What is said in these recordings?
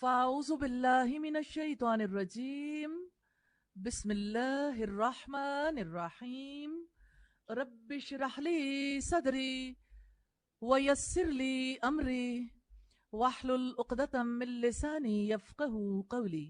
فأعوذ بالله من الشيطان الرجيم. بسم الله الرحمن الرحيم. رب اشرح لي صدري ويسر لي أمري واحلل عقدة من لساني يفقه قولي.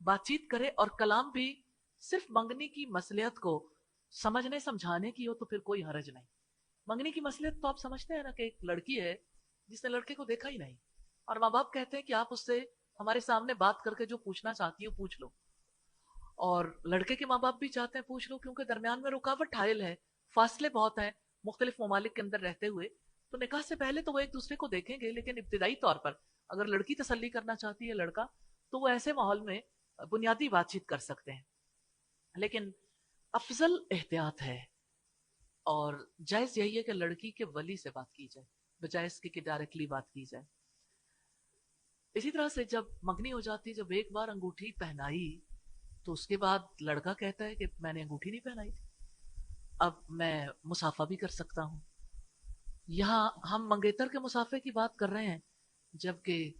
بات چیت کرے اور کلام بھی صرف منگنی کی مصلحت کو سمجھنے سمجھانے کی ہو تو پھر کوئی حرج نہیں. منگنی کی مصلحت تو آپ سمجھتے ہیں نا کہ ایک لڑکی ہے جس نے لڑکے کو دیکھا ہی نہیں اور ماں باپ کہتے ہیں کہ آپ اس سے ہمارے سامنے بات کر کے جو پوچھنا چاہتی ہو پوچھ لو, اور لڑکے کے ماں باپ بھی چاہتے ہیں پوچھ لو کیونکہ درمیان میں رکاوٹ حائل ہے, فاصلے بہت ہیں مختلف ممالک کے اندر رہتے ہوئے, تو نکاح سے پہلے تو وہ ایک دوسرے کو دیکھیں گے, لیکن ابتدائی طور پر اگر لڑکی تسلی کرنا چاہتی ہے لڑکا تو وہ ایسے ماحول میں بنیادی بات چیت کر سکتے ہیں. لیکن افضل احتیاط ہے اور جائز یہی ہے کہ لڑکی کے ولی سے بات کی جائے بجائے اس کی کہ ڈائریکٹلی بات کی جائے. اسی طرح سے جب منگنی ہو جاتی, جب ایک بار انگوٹھی پہنائی تو اس کے بعد لڑکا کہتا ہے کہ میں نے انگوٹھی نہیں پہنائی تھی, اب میں مسافہ بھی کر سکتا ہوں. یہاں ہم منگیتر کے مسافے کی بات کر رہے ہیں جبکہ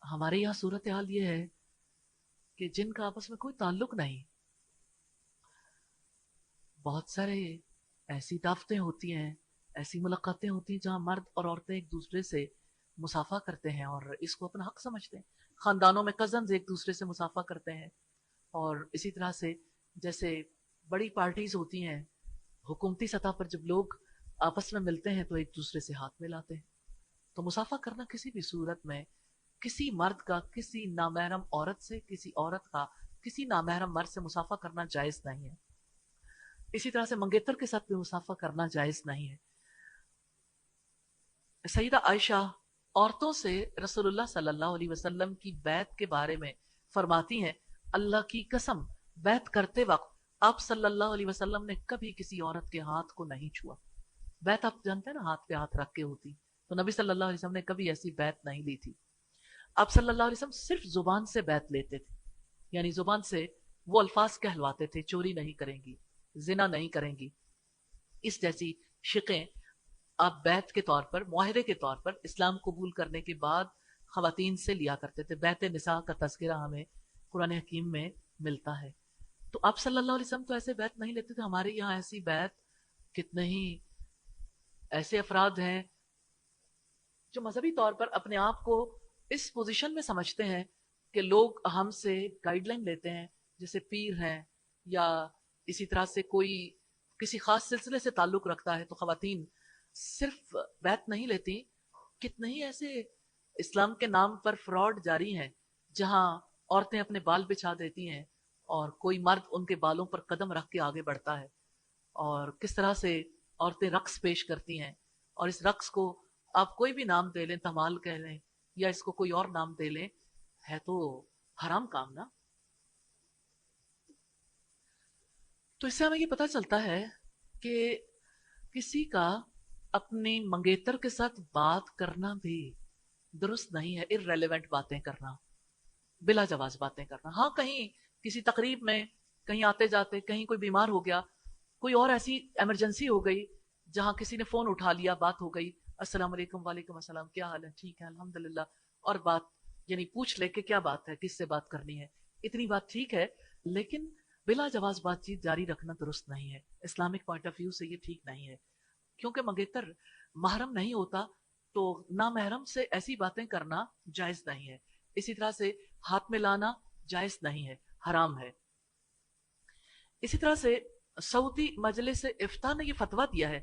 ہمارے یہاں صورتحال یہ ہے کہ جن کا آپس میں کوئی تعلق نہیں, بہت سارے ایسی دعوتیں ہوتی ہیں, ایسی ملاقاتیں ہوتی ہیں جہاں مرد اور عورتیں ایک دوسرے سے مسافہ کرتے ہیں اور اس کو اپنا حق سمجھتے ہیں. خاندانوں میں کزنز ایک دوسرے سے مسافہ کرتے ہیں, اور اسی طرح سے جیسے بڑی پارٹیز ہوتی ہیں حکومتی سطح پر, جب لوگ آپس میں ملتے ہیں تو ایک دوسرے سے ہاتھ ملاتے ہیں. تو مسافہ کرنا کسی بھی صورت میں کسی مرد کا کسی نامحرم عورت سے, کسی عورت کا کسی نامحرم مرد سے مسافہ کرنا جائز نہیں ہے. اسی طرح سے منگیتر کے ساتھ بھی مسافہ کرنا جائز نہیں ہے. سیدہ عائشہ عورتوں سے رسول اللہ صلی اللہ علیہ وسلم کی بیعت کے بارے میں فرماتی ہیں, اللہ کی قسم بیعت کرتے وقت آپ صلی اللہ علیہ وسلم نے کبھی کسی عورت کے ہاتھ کو نہیں چھوا. بیعت آپ جانتے ہیں نا ہاتھ پہ ہاتھ رکھ کے ہوتی, تو نبی صلی اللہ علیہ وسلم نے کبھی ایسی بیعت نہیں لی تھی. آپ صلی اللہ علیہ وسلم صرف زبان سے بیعت لیتے تھے, یعنی زبان سے وہ الفاظ کہلواتے تھے, چوری نہیں کریں گی, زنا نہیں کریں گی, اس جیسی شقیں آپ بیعت کے طور پر, معاہدے کے طور پر اسلام قبول کرنے کے بعد خواتین سے لیا کرتے تھے. بیعت نساء کا تذکرہ ہمیں قرآن حکیم میں ملتا ہے. تو آپ صلی اللہ علیہ وسلم تو ایسے بیعت نہیں لیتے تھے. ہمارے یہاں ایسی بیعت کتنے ہی ایسے افراد ہیں جو مذہبی طور پر اپنے آپ کو اس پوزیشن میں سمجھتے ہیں کہ لوگ ہم سے گائیڈ لائن لیتے ہیں, جیسے پیر ہیں یا اسی طرح سے کوئی کسی خاص سلسلے سے تعلق رکھتا ہے, تو خواتین صرف بیعت نہیں لیتی. کتنے ہی ایسے اسلام کے نام پر فراڈ جاری ہیں جہاں عورتیں اپنے بال بچھا دیتی ہیں اور کوئی مرد ان کے بالوں پر قدم رکھ کے آگے بڑھتا ہے, اور کس طرح سے عورتیں رقص پیش کرتی ہیں, اور اس رقص کو آپ کوئی بھی نام دے لیں, دھمال کہہ لیں یا اس کو کوئی اور نام دے لیں, ہے تو حرام کام نا. تو اس سے ہمیں یہ پتہ چلتا ہے کہ کسی کا اپنی منگیتر کے ساتھ بات کرنا بھی درست نہیں ہے. irrelevant باتیں کرنا, بلا جواز باتیں کرنا. ہاں کہیں کسی تقریب میں کہیں آتے جاتے کہیں کوئی بیمار ہو گیا, کوئی اور ایسی ایمرجنسی ہو گئی جہاں کسی نے فون اٹھا لیا, بات ہو گئی, السلام علیکم, وعلیکم السلام, کیا حال ہے, ٹھیک ہے الحمدللہ, اور بات یعنی پوچھ لے کہ کیا بات ہے, کس سے بات کرنی ہے, اتنی بات ٹھیک ہے. لیکن بلا جواز بات چیت جاری رکھنا درست نہیں ہے. اسلامک پوائنٹ آف ویو سے یہ ٹھیک نہیں ہے, کیونکہ منگیتر محرم نہیں ہوتا تو نامحرم سے ایسی باتیں کرنا جائز نہیں ہے. اسی طرح سے ہاتھ میں لانا جائز نہیں ہے, حرام ہے. اسی طرح سے سعودی مجلس افتاء نے یہ فتویٰ دیا ہے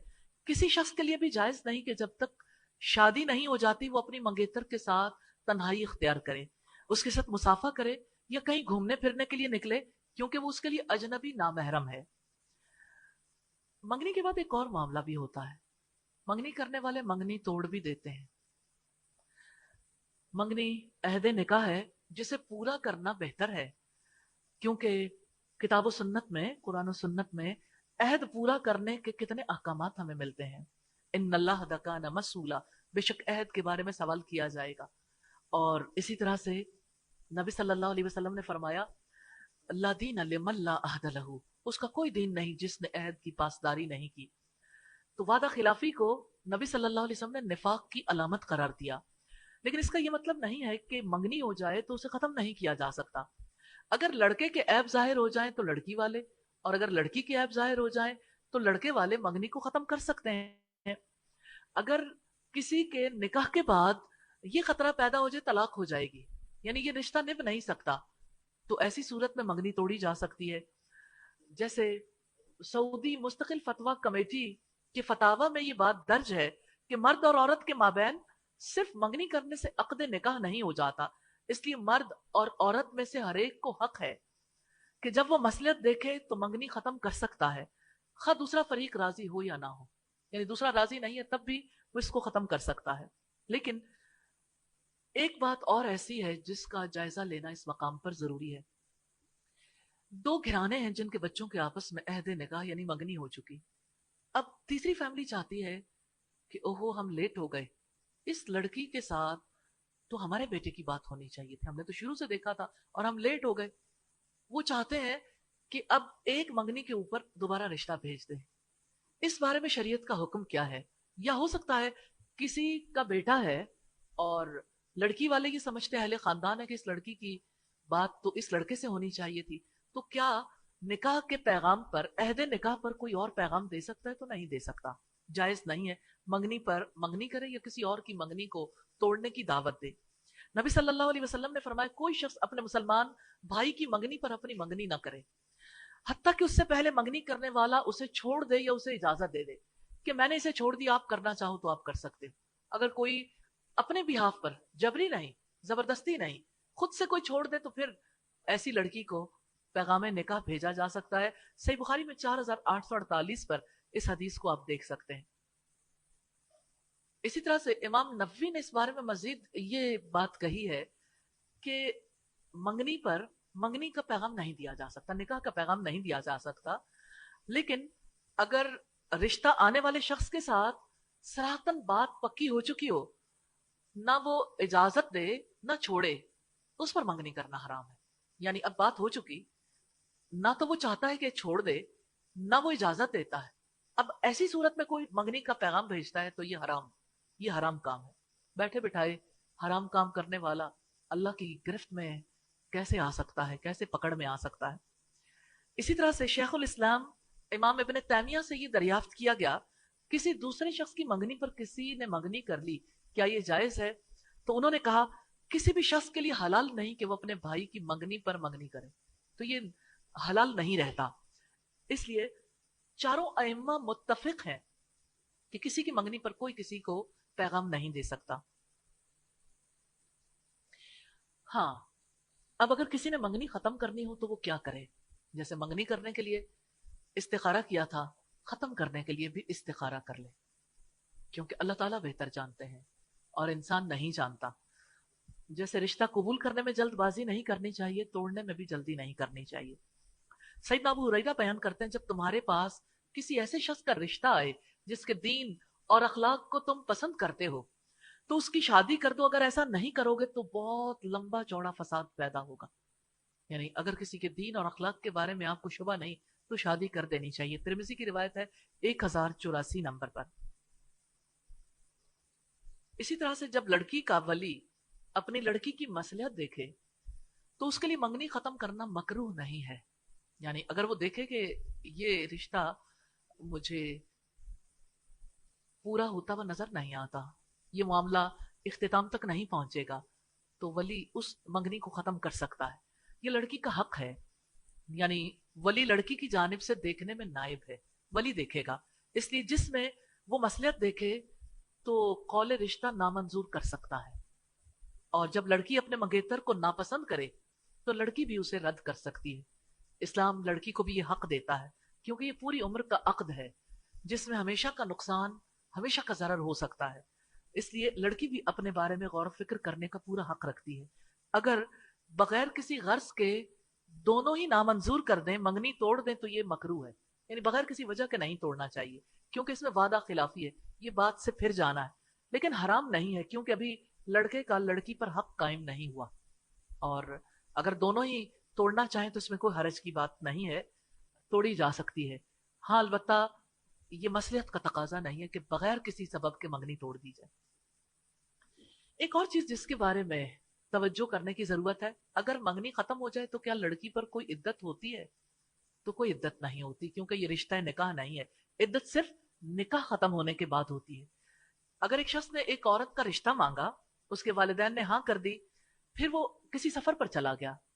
کسی شخص کے لیے بھی جائز نہیں کہ جب تک شادی نہیں ہو جاتی وہ اپنی منگیتر کے ساتھ تنہائی اختیار کرے, اس کے ساتھ مسافہ کرے یا کہیں گھومنے پھرنے کے لیے نکلے, کیونکہ وہ اس کے لیے اجنبی نامحرم ہے. منگنی کے بعد ایک اور معاملہ بھی ہوتا ہے. منگنی کرنے والے منگنی توڑ بھی دیتے ہیں. منگنی عہد نکاح ہے جسے پورا کرنا بہتر ہے, کیونکہ کتاب و سنت میں, قرآن و سنت میں عہد پورا کرنے کے کتنے احکامات ہمیں ملتے ہیں. ان اللہ کان مسئولا, بے شک عہد کے بارے میں سوال کیا جائے گا. اور اسی طرح سے نبی صلی اللہ علیہ وسلم نے فرمایا لا دین لمن لا عہد لہ, اس کا کوئی دین نہیں جس نے عہد کی پاسداری نہیں کی. تو وعدہ خلافی کو نبی صلی اللہ علیہ وسلم نے نفاق کی علامت قرار دیا. لیکن اس کا یہ مطلب نہیں ہے کہ منگنی ہو جائے تو اسے ختم نہیں کیا جا سکتا. اگر لڑکے کے عیب ظاہر ہو جائیں تو لڑکی والے, اور اگر لڑکی کے عیب ظاہر ہو جائیں تو لڑکے والے منگنی کو ختم کر سکتے ہیں. اگر کسی کے نکاح کے بعد یہ خطرہ پیدا ہو جائے طلاق ہو جائے گی, یعنی یہ رشتہ نبھ نہیں سکتا, تو ایسی صورت میں منگنی توڑی جا سکتی ہے. جیسے سعودی مستقل فتویٰ کمیٹی کے فتاوی میں یہ بات درج ہے کہ مرد اور عورت کے مابین صرف منگنی کرنے سے عقد نکاح نہیں ہو جاتا، اس لیے مرد اور عورت میں سے ہر ایک کو حق ہے کہ جب وہ مصلحت دیکھے تو منگنی ختم کر سکتا ہے، خواہ دوسرا فریق راضی ہو یا نہ ہو. یعنی دوسرا راضی نہیں ہے تب بھی وہ اس کو ختم کر سکتا ہے. لیکن ایک بات اور ایسی ہے جس کا جائزہ لینا اس مقام پر ضروری ہے. دو گھرانے ہیں جن کے بچوں کے آپس میں عہد نکاح یعنی منگنی ہو چکی. اب تیسری فیملی چاہتی ہے کہ اوہو ہم لیٹ ہو گئے، اس لڑکی کے ساتھ تو ہمارے بیٹے کی بات ہونی چاہیے تھی، ہم نے تو شروع سے دیکھا تھا اور ہم لیٹ ہو گئے. وہ چاہتے ہیں کہ اب ایک منگنی کے اوپر دوبارہ رشتہ بھیج دیں. اس بارے میں شریعت کا حکم کیا ہے؟ یا ہو سکتا ہے کسی کا بیٹا ہے اور لڑکی والے یہ سمجھتے اہل خاندان ہے کہ اس لڑکی کی بات تو اس لڑکے سے ہونی چاہیے تھی، تو کیا نکاح کے پیغام پر، عہد نکاح پر کوئی اور پیغام دے سکتا ہے؟ تو نہیں دے سکتا، جائز نہیں ہے. منگنی پر منگنی کرے یا کسی اور کی منگنی کو توڑنے کی دعوت دے. نبی صلی اللہ علیہ وسلم نے فرمایا کوئی شخص اپنے مسلمان بھائی کی منگنی پر اپنی منگنی نہ کرے حتیٰ کہ اس سے پہلے منگنی کرنے والا اسے چھوڑ دے یا اسے اجازت دے دے کہ میں نے اسے چھوڑ دیا، آپ کرنا چاہو تو آپ کر سکتے ہو. اگر کوئی اپنے بہاف پر جبری نہیں، زبردستی نہیں، خود سے کوئی چھوڑ دے تو پھر ایسی لڑکی کو پیغام نکاح بھیجا جا سکتا ہے. صحیح بخاری میں 4848 پر اس حدیث کو آپ دیکھ سکتے ہیں. اسی طرح سے امام نووی نے اس بارے میں مزید یہ بات کہی ہے کہ منگنی پر منگنی کا پیغام نہیں دیا جا سکتا، نکاح کا پیغام نہیں دیا جا سکتا، لیکن اگر رشتہ آنے والے شخص کے ساتھ صراحتاً بات پکی ہو چکی ہو، نہ وہ اجازت دے نہ چھوڑے، اس پر منگنی کرنا حرام ہے. یعنی اب بات ہو چکی، نہ تو وہ چاہتا ہے کہ چھوڑ دے نہ وہ اجازت دیتا ہے، اب ایسی صورت میں کوئی منگنی کا پیغام بھیجتا ہے تو یہ حرام کام ہے. بیٹھے بٹھائے حرام کام کرنے والا اللہ کی گرفت میں کیسے آ سکتا ہے، کیسے پکڑ میں آ سکتا ہے. اسی طرح سے شیخ الاسلام امام ابن تیمیہ سے یہ دریافت کیا گیا کسی دوسرے شخص کی منگنی پر کسی نے منگنی کر لی، کیا یہ جائز ہے؟ تو انہوں نے کہا کسی بھی شخص کے لیے حلال نہیں کہ وہ اپنے بھائی کی منگنی پر منگنی کرے، تو یہ حلال نہیں رہتا. اس لیے چاروں ائمہ متفق ہیں کہ کسی کی منگنی پر کوئی کسی کو پیغام نہیں دے سکتا. ہاں، اب اگر کسی نے منگنی ختم کرنی ہو تو وہ کیا کرے؟ جیسے منگنی کرنے کے لیے استخارہ کیا تھا، ختم کرنے کے لیے بھی استخارہ کر لے، کیونکہ اللہ تعالیٰ بہتر جانتے ہیں اور انسان نہیں جانتا. جیسے رشتہ قبول کرنے میں جلد بازی نہیں کرنی چاہیے، توڑنے میں بھی جلدی نہیں کرنی چاہیے. سیدنا ابو ہریرہ بیان کرتے ہیں جب تمہارے پاس کسی ایسے شخص کا رشتہ آئے جس کے دین اور اخلاق کو تم پسند کرتے ہو تو اس کی شادی کر دو، اگر ایسا نہیں کرو گے تو بہت لمبا چوڑا فساد پیدا ہوگا. یعنی اگر کسی کے دین اور اخلاق کے بارے میں آپ کو شبہ نہیں تو شادی کر دینی چاہیے. ترمذی کی روایت ہے 1084 نمبر پر. اسی طرح سے جب لڑکی کا ولی اپنی لڑکی کی مصلحت دیکھے تو اس کے لیے منگنی ختم کرنا مکروہ نہیں ہے. یعنی اگر وہ دیکھے کہ یہ رشتہ مجھے پورا ہوتا ہوا نظر نہیں آتا، یہ معاملہ اختتام تک نہیں پہنچے گا، تو ولی اس منگنی کو ختم کر سکتا ہے. یہ لڑکی کا حق ہے، یعنی ولی لڑکی کی جانب سے دیکھنے میں نائب ہے، ولی دیکھے گا. اس لیے جس میں وہ مصلحت دیکھے تو قول رشتہ نامنظور کر سکتا ہے. اور جب لڑکی اپنے منگیتر کو ناپسند کرے تو لڑکی بھی اسے رد کر سکتی ہے. اسلام لڑکی کو بھی یہ حق دیتا ہے کیونکہ یہ پوری عمر کا عقد ہے جس میں ہمیشہ کا نقصان، ہمیشہ کا ضرر ہو سکتا ہے. اس لیے لڑکی بھی اپنے بارے میں غور و فکر کرنے کا پورا حق رکھتی ہے. اگر بغیر کسی غرض کے دونوں ہی نامنظور کر دیں، منگنی توڑ دیں تو یہ مکروہ ہے. یعنی بغیر کسی وجہ کے نہیں توڑنا چاہیے کیونکہ اس میں وعدہ خلافی ہے، یہ بات سے پھر جانا ہے. لیکن حرام نہیں ہے کیونکہ ابھی لڑکے کا لڑکی پر حق قائم نہیں ہوا، اور اگر دونوں ہی توڑنا چاہیں تو اس میں کوئی حرج کی بات نہیں ہے، توڑی جا سکتی ہے. ہاں البتہ یہ مصلحت کا تقاضا نہیں ہے کہ بغیر کسی سبب کے منگنی توڑ دی جائے. ایک اور چیز جس کے بارے میں توجہ کرنے کی ضرورت ہے، اگر منگنی ختم ہو جائے تو کیا لڑکی پر کوئی عدت ہوتی ہے؟ تو کوئی عدت نہیں ہوتی کیونکہ یہ رشتہ نکاح نہیں ہے. عدت صرف نکاح ختم ہونے کے بعد ہوتی ہے. اگر ایک شخص نے ایک عورت کا رشتہ مانگا، اس کے والدین نے ہاں کر دی، پھر وہ کسی سفر پر چلا گیا،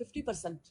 50%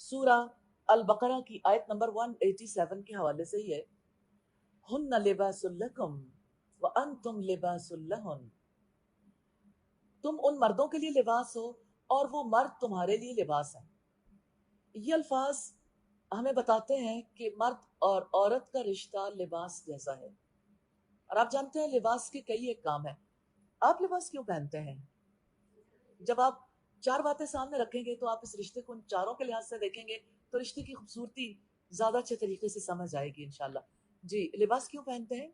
سورہ البقرہ کی آیت نمبر 187 کے حوالے سے ہی ہے، ہن لباس لکم وانتم لباس لہن، تم ان مردوں کے لیے لباس ہو اور وہ مرد تمہارے لیے لباس ہیں۔ یہ الفاظ ہمیں بتاتے ہیں کہ مرد اور عورت کا رشتہ لباس جیسا ہے، اور آپ جانتے ہیں لباس کے کئی ایک کام ہیں۔ آپ لباس کیوں پہنتے ہیں؟ جب آپ چار باتیں سامنے رکھیں گے تو آپ اس رشتے کو ان چاروں کے لحاظ سے دیکھیں گے تو رشتے کی خوبصورتی زیادہ اچھے طریقے سے سمجھ آئے گی انشاءاللہ۔ جی، لباس کیوں پہنتے ہیں؟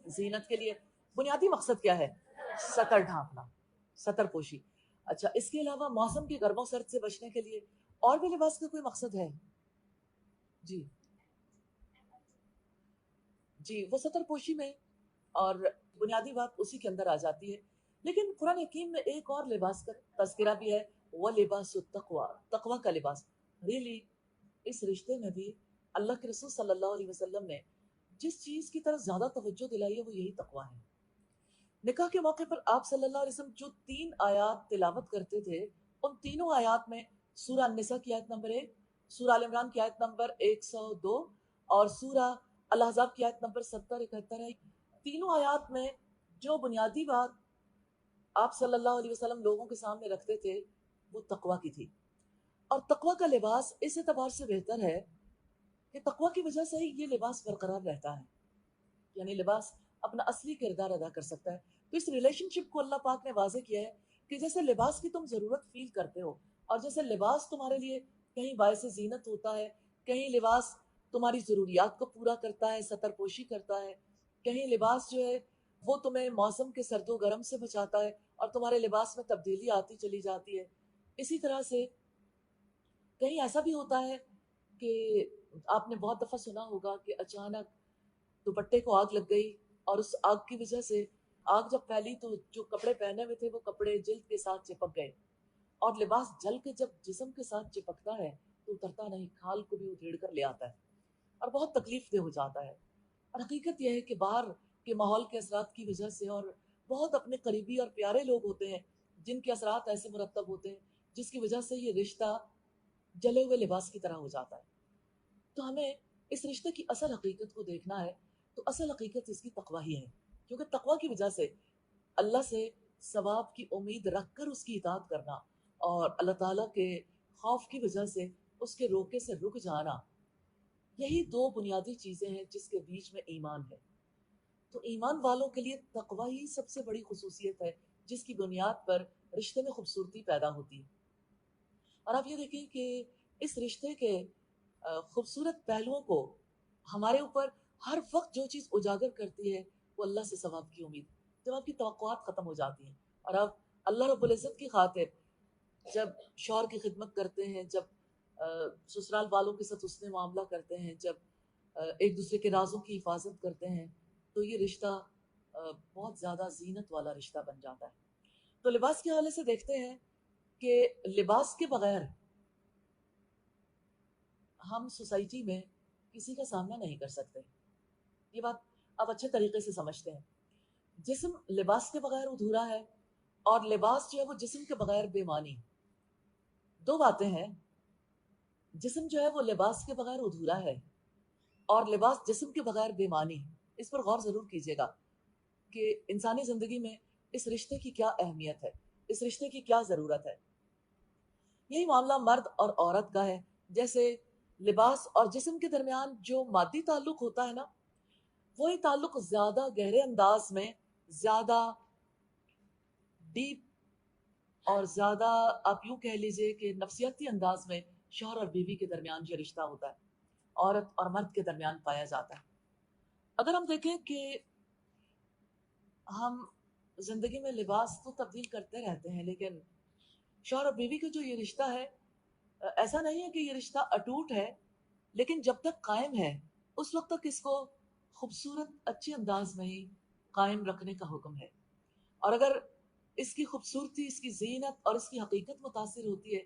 زینت کے لیے۔ بنیادی مقصد کیا ہے؟ سطر ڈھانپنا، سطر پوشی۔ اچھا، اس کے علاوہ موسم کی گرم و سرد سے بچنے کے لیے اور بھی لباس کا کوئی مقصد ہے؟ جی جی، وہ سطر پوشی میں، اور بنیادی بات اسی کے اندر آ جاتی ہے۔ لیکن قرآن حکیم میں ایک اور لباس کا تذکرہ بھی ہے، وہ لباس التقوی، تقوی کا لباس۔ ریلی اس رشتے میں بھی اللہ کے رسول صلی اللہ علیہ وسلم نے جس چیز کی طرف زیادہ توجہ دلائی ہے وہ یہی تقوی ہے۔ نکاح کے موقع پر آپ صلی اللہ علیہ وسلم جو 3 آیات تلاوت کرتے تھے، ان تینوں آیات میں سورہ النساء کی آیت نمبر 1، سورہ ال عمران کی آیت نمبر 102 اور سورہ الاحزاب کی آیت نمبر 70-71 ہے۔ تینوں آیات میں جو بنیادی بات آپ صلی اللہ علیہ وسلم لوگوں کے سامنے رکھتے تھے وہ تقوی کی تھی۔ اور تقوی کا لباس اس اعتبار سے بہتر ہے کہ تقوی کی وجہ سے ہی یہ لباس برقرار رہتا ہے، یعنی لباس اپنا اصلی کردار ادا کر سکتا ہے۔ تو اس ریلیشن شپ کو اللہ پاک نے واضح کیا ہے کہ جیسے لباس کی تم ضرورت فیل کرتے ہو، اور جیسے لباس تمہارے لیے کہیں باعث زینت ہوتا ہے، کہیں لباس تمہاری ضروریات کو پورا کرتا ہے، سطر پوشی کرتا ہے، کہیں لباس جو ہے وہ تمہیں موسم کے سرد و گرم سے بچاتا ہے اور تمہارے لباس میں تبدیلی آتی چلی جاتی ہے، اسی طرح سے کہیں ایسا بھی ہوتا ہے کہ آپ نے بہت دفعہ سنا ہوگا کہ اچانک دوپٹے کو آگ لگ گئی، اور اس آگ کی وجہ سے آگ جب پھیلی تو جو کپڑے پہنے ہوئے تھے وہ کپڑے جلد کے ساتھ چپک گئے، اور لباس جل کے جب جسم کے ساتھ چپکتا ہے تو اترتا نہیں، کھال کو بھی ادھیڑ کر لے آتا ہے اور بہت تکلیف دہ ہو جاتا ہے۔ اور حقیقت یہ ہے کہ باہر کے ماحول کے اثرات کی وجہ سے، اور بہت اپنے قریبی اور پیارے لوگ ہوتے ہیں جن کے اثرات ایسے مرتب ہوتے ہیں جس کی وجہ سے یہ رشتہ جلے ہوئے لباس کی طرح ہو جاتا ہے۔ تو ہمیں اس رشتے کی اصل حقیقت کو دیکھنا ہے، تو اصل حقیقت اس کی تقوی ہی ہے، کیونکہ تقوی کی وجہ سے اللہ سے ثواب کی امید رکھ کر اس کی اطاعت کرنا، اور اللہ تعالیٰ کے خوف کی وجہ سے اس کے روکے سے رک جانا، یہی 2 بنیادی چیزیں ہیں جس کے بیچ میں ایمان ہے۔ تو ایمان والوں کے لیے تقوی ہی سب سے بڑی خصوصیت ہے جس کی بنیاد پر رشتے میں خوبصورتی پیدا ہوتی ہے۔ اور آپ یہ دیکھیں کہ اس رشتے کے خوبصورت پہلوؤں کو ہمارے اوپر ہر وقت جو چیز اجاگر کرتی ہے وہ اللہ سے ثواب کی امید۔ جب آپ کی توقعات ختم ہو جاتی ہیں اور آپ اللہ رب العزت کی خاطر جب شوہر کی خدمت کرتے ہیں، جب سسرال والوں کے ساتھ حسن معاملہ کرتے ہیں، جب ایک دوسرے کے رازوں کی حفاظت کرتے ہیں، تو یہ رشتہ بہت زیادہ زینت والا رشتہ بن جاتا ہے۔ تو لباس کے حوالے سے دیکھتے ہیں کہ لباس کے بغیر ہم سوسائٹی میں کسی کا سامنا نہیں کر سکتے۔ یہ بات آپ اچھے طریقے سے سمجھتے ہیں۔ جسم لباس کے بغیر ادھورا ہے، اور لباس جو ہے وہ جسم کے بغیر بے معنی۔ 2 باتیں ہیں، جسم جو ہے وہ لباس کے بغیر ادھورا ہے، اور لباس جسم کے بغیر بے معنی۔ اس پر غور ضرور کیجیے گا کہ انسانی زندگی میں اس رشتے کی کیا اہمیت ہے، اس رشتے کی کیا ضرورت ہے۔ یہی معاملہ مرد اور عورت کا ہے۔ جیسے لباس اور جسم کے درمیان جو مادی تعلق ہوتا ہے نا، وہی تعلق زیادہ گہرے انداز میں، زیادہ ڈیپ، اور زیادہ آپ یوں کہہ لیجئے کہ نفسیاتی انداز میں شوہر اور بیوی کے درمیان جو رشتہ ہوتا ہے، عورت اور مرد کے درمیان پایا جاتا ہے۔ اگر ہم دیکھیں کہ ہم زندگی میں لباس تو تبدیل کرتے رہتے ہیں، لیکن شوہر اور بیوی کا جو یہ رشتہ ہے، ایسا نہیں ہے کہ یہ رشتہ اٹوٹ ہے، لیکن جب تک قائم ہے اس وقت تک اس کو خوبصورت اچھے انداز میں ہی قائم رکھنے کا حکم ہے۔ اور اگر اس کی خوبصورتی، اس کی زینت اور اس کی حقیقت متاثر ہوتی ہے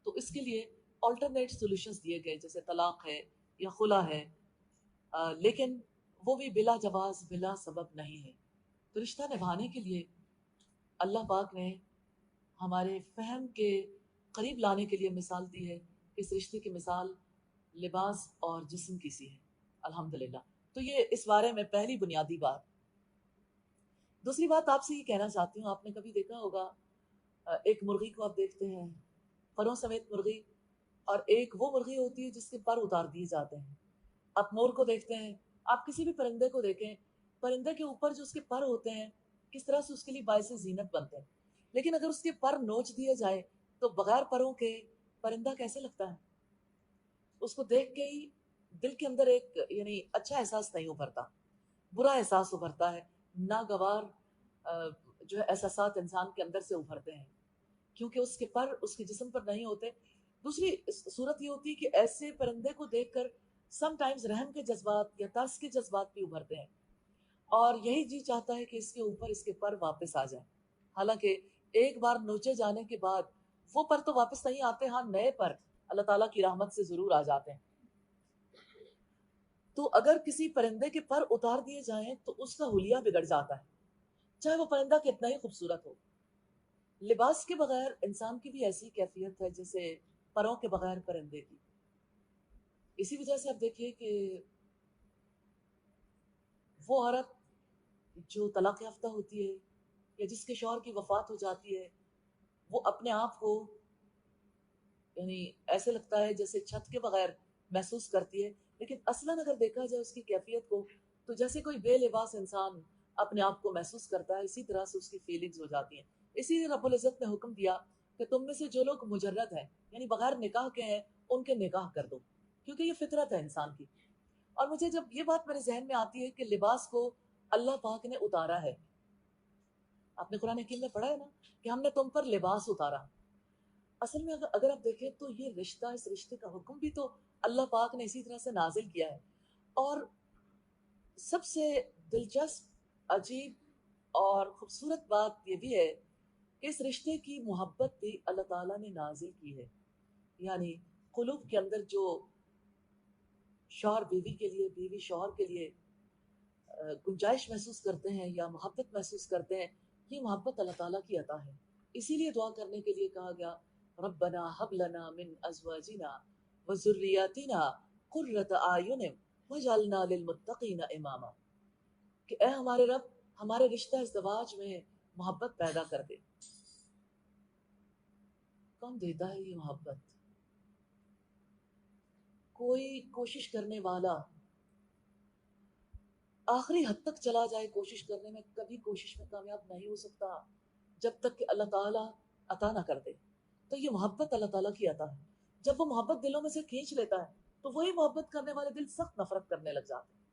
تو اس کے لیے آلٹرنیٹ سولوشنز دیے گئے، جیسے طلاق ہے یا خلا ہے، لیکن وہ بھی بلا جواز، بلا سبب نہیں ہے۔ تو رشتہ نبھانے کے لیے اللہ پاک نے ہمارے فہم کے قریب لانے کے لیے مثال دی ہے کہ اس رشتے کی مثال لباس اور جسم کی سی ہے. الحمدللہ. تو یہ اس بارے میں پہلی بنیادی بات. دوسری بات آپ سے یہ کہنا چاہتی ہوں، آپ نے کبھی دیکھا ہوگا ایک مرغی کو آپ دیکھتے ہیں، پروں سمیت مرغی، اور ایک وہ مرغی ہوتی ہے جس کے پر اتار دیے جاتے ہیں. آپ مور کو دیکھتے ہیں، آپ کسی بھی پرندے کو دیکھیں، پرندے کے اوپر جو اس کے پر ہوتے ہیں کس طرح سے اس کے لیے باعث زینت بنتے ہیں. لیکن اگر اس کے پر نوچ دیے جائیں تو بغیر پروں کے پرندہ کیسے لگتا ہے؟ اس کو دیکھ کے ہی دل کے اندر ایک یعنی اچھا احساس نہیں ابھرتا، برا احساس ابھرتا ہے، ناگوار جو ہے احساسات انسان کے اندر سے ابھرتے ہیں، کیونکہ اس کے پر اس کے جسم پر نہیں ہوتے. دوسری صورت یہ ہوتی ہے کہ ایسے پرندے کو دیکھ کر سم ٹائمز رحم کے جذبات یا ترس کے جذبات بھی ابھرتے ہیں، اور یہی جی چاہتا ہے کہ اس کے اوپر اس کے پر واپس آ جائیں. حالانکہ ایک بار نوچے جانے کے بعد وہ پر تو واپس نہیں آتے، ہاں نئے پر اللہ تعالیٰ کی رحمت سے ضرور آ جاتے ہیں. تو اگر کسی پرندے کے پر اتار دیے جائیں تو اس کا حلیہ بگڑ جاتا ہے، چاہے وہ پرندہ کتنا ہی خوبصورت ہو. لباس کے بغیر انسان کی بھی ایسی کیفیت ہے جیسے پروں کے بغیر پرندے کی. اسی وجہ سے آپ دیکھیے کہ وہ عورت جو طلاق یافتہ ہوتی ہے یا جس کے شوہر کی وفات ہو جاتی ہے، وہ اپنے آپ کو یعنی ایسے لگتا ہے جیسے چھت کے بغیر محسوس کرتی ہے، لیکن اصلاً اگر دیکھا جائے اس کی کیفیت کو تو جیسے کوئی بے لباس انسان اپنے آپ کو محسوس کرتا ہے، اسی طرح سے اس کی فیلنگز ہو جاتی ہیں. اسی لیے رب العزت نے حکم دیا کہ تم میں سے جو لوگ مجرد ہیں یعنی بغیر نکاح کے ہیں ان کے نکاح کر دو، کیونکہ یہ فطرت ہے انسان کی. اور مجھے جب یہ بات میرے ذہن میں آتی ہے کہ لباس کو اللہ پاک نے اتارا ہے، آپ نے قرآن حکیم میں پڑھا ہے نا کہ ہم نے تم پر لباس اتارا. اصل میں اگر آپ دیکھیں تو یہ رشتہ، اس رشتے کا حکم بھی تو اللہ پاک نے اسی طرح سے نازل کیا ہے. اور سب سے دلچسپ، عجیب اور خوبصورت بات یہ بھی ہے کہ اس رشتے کی محبت بھی اللہ تعالیٰ نے نازل کی ہے. یعنی قلوب کے اندر جو شوہر بیوی کے لیے، بیوی شوہر کے لیے گنجائش محسوس کرتے ہیں یا محبت محسوس کرتے ہیں، یہ محبت اللہ تعالیٰ کی عطا ہے. اسی لیے دعا کرنے کے لیے کہا گیا ربنا ہب لنا من ازواجنا وذریاتنا قرۃ اعین واجعلنا للمتقین اماما، کہ اے ہمارے رب ہمارے رشتہ ازدواج میں محبت پیدا کر دے. کون دیتا ہے یہ محبت؟ کوئی کوشش کرنے والا آخری حد تک چلا جائے کوشش کرنے میں، کبھی کوشش میں کامیاب نہیں ہو سکتا جب تک کہ اللہ تعالیٰ عطا نہ کر دے. تو یہ محبت اللہ تعالیٰ کی عطا ہے. جب وہ محبت دلوں میں سے کھینچ لیتا ہے تو وہی محبت کرنے والے دل سخت نفرت کرنے لگ جاتے ہیں.